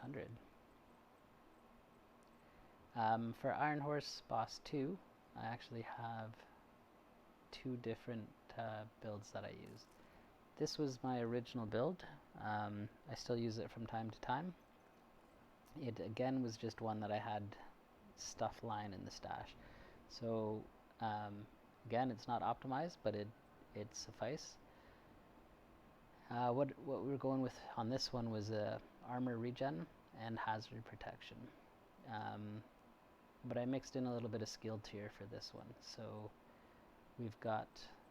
100. For Iron Horse Boss 2, I actually have two different builds that I use. This was my original build. I still use it from time to time. It again was just one that I had stuff lying in the stash. So again, it's not optimized, but it suffice. What we were going with on this one was armor regen and hazard protection. But I mixed in a little bit of skill tier for this one. So we've got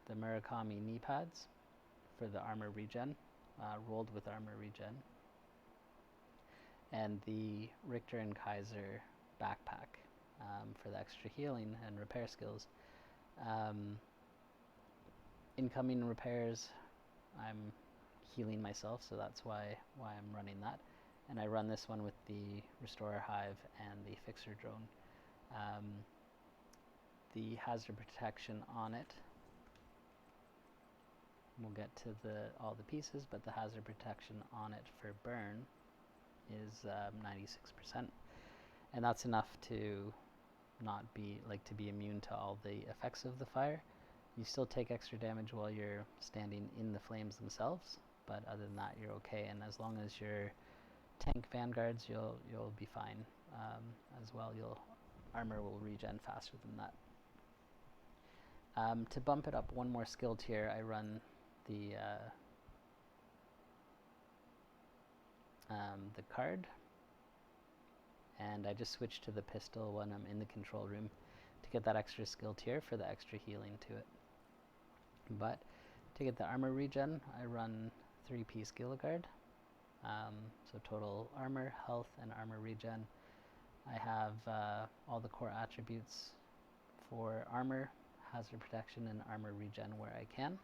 the Murakami knee pads for the armor regen, rolled with armor regen, and the Richter and Kaiser backpack for the extra healing and repair skills. Incoming repairs, I'm healing myself, so that's why I'm running that. And I run this one with the Restorer Hive and the Fixer Drone. The hazard protection on it, we'll get to all the pieces, but the hazard protection on it for burn is 96%, and that's enough to not be to be immune to all the effects of the fire. You still take extra damage while you're standing in the flames themselves, but other than that you're okay, and as long as you're tank vanguards, you'll be fine as well. Armor will regen faster than that. To bump it up one more skill tier, I run the card, and I just switch to the pistol when I'm in the control room to get that extra skill tier for the extra healing to it. But to get the armor regen, I run 3-piece Gilligard. So total armor, health, and armor regen. I have all the core attributes for armor, hazard protection, and armor regen where I can.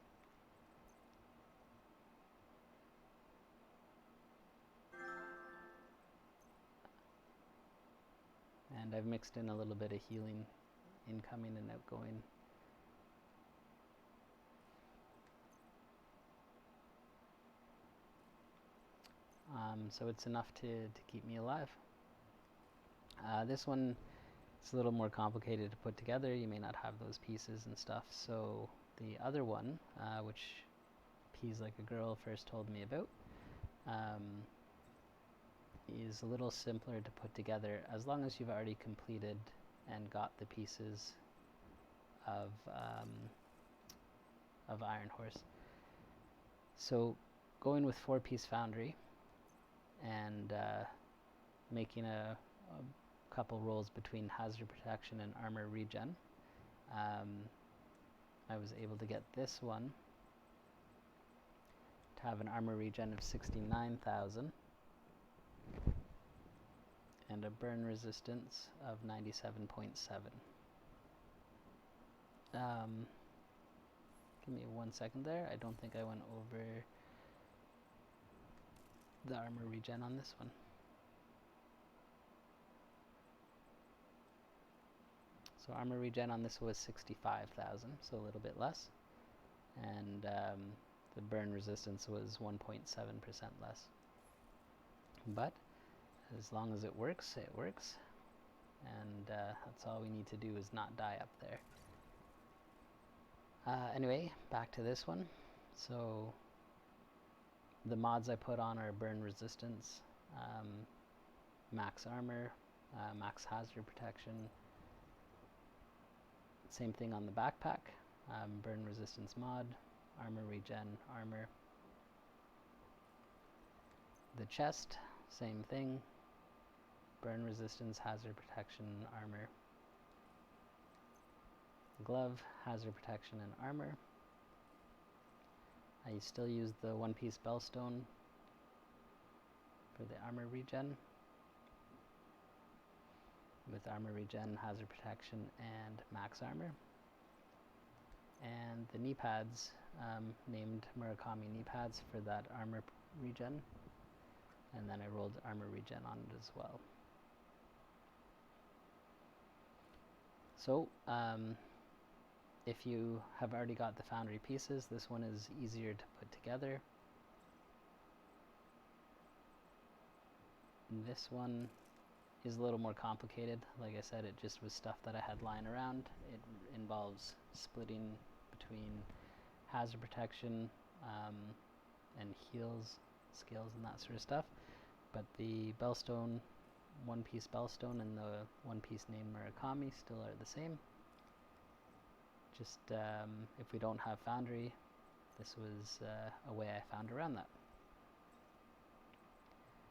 And I've mixed in a little bit of healing incoming and outgoing. So it's enough to keep me alive. This one is a little more complicated to put together. You may not have those pieces and stuff. So the other one, which Peas Like a Girl first told me about, is a little simpler to put together as long as you've already completed and got the pieces of Iron Horse. So going with 4-piece Foundry and making a couple rolls between hazard protection and armor regen, I was able to get this one to have an armor regen of 69,000 and a burn resistance of 97.7. Give me 1 second there. I don't think I went over the armor regen on this one. So armor regen on this was 65,000, so a little bit less. And the burn resistance was 1.7% less. But as long as it works, it works. And that's all we need to do is not die up there. Anyway, back to this one. So the mods I put on are burn resistance, max armor, max hazard protection. Same thing on the backpack, burn resistance mod, armor regen, armor. The chest, same thing, burn resistance, hazard protection, armor. Glove, hazard protection, and armor. I still use the 1-piece Bellstone for the armor regen, with armor regen, hazard protection, and max armor. And the knee pads, named Murakami knee pads for that armor regen, and then I rolled armor regen on it as well. So if you have already got the Foundry pieces, this one is easier to put together. This one is a little more complicated. Like I said, it just was stuff that I had lying around. It involves splitting between hazard protection and heels, scales, and that sort of stuff. But the Bellstone, one-piece Bellstone and the one-piece name Murakami still are the same. Just if we don't have Foundry, this was a way I found around that.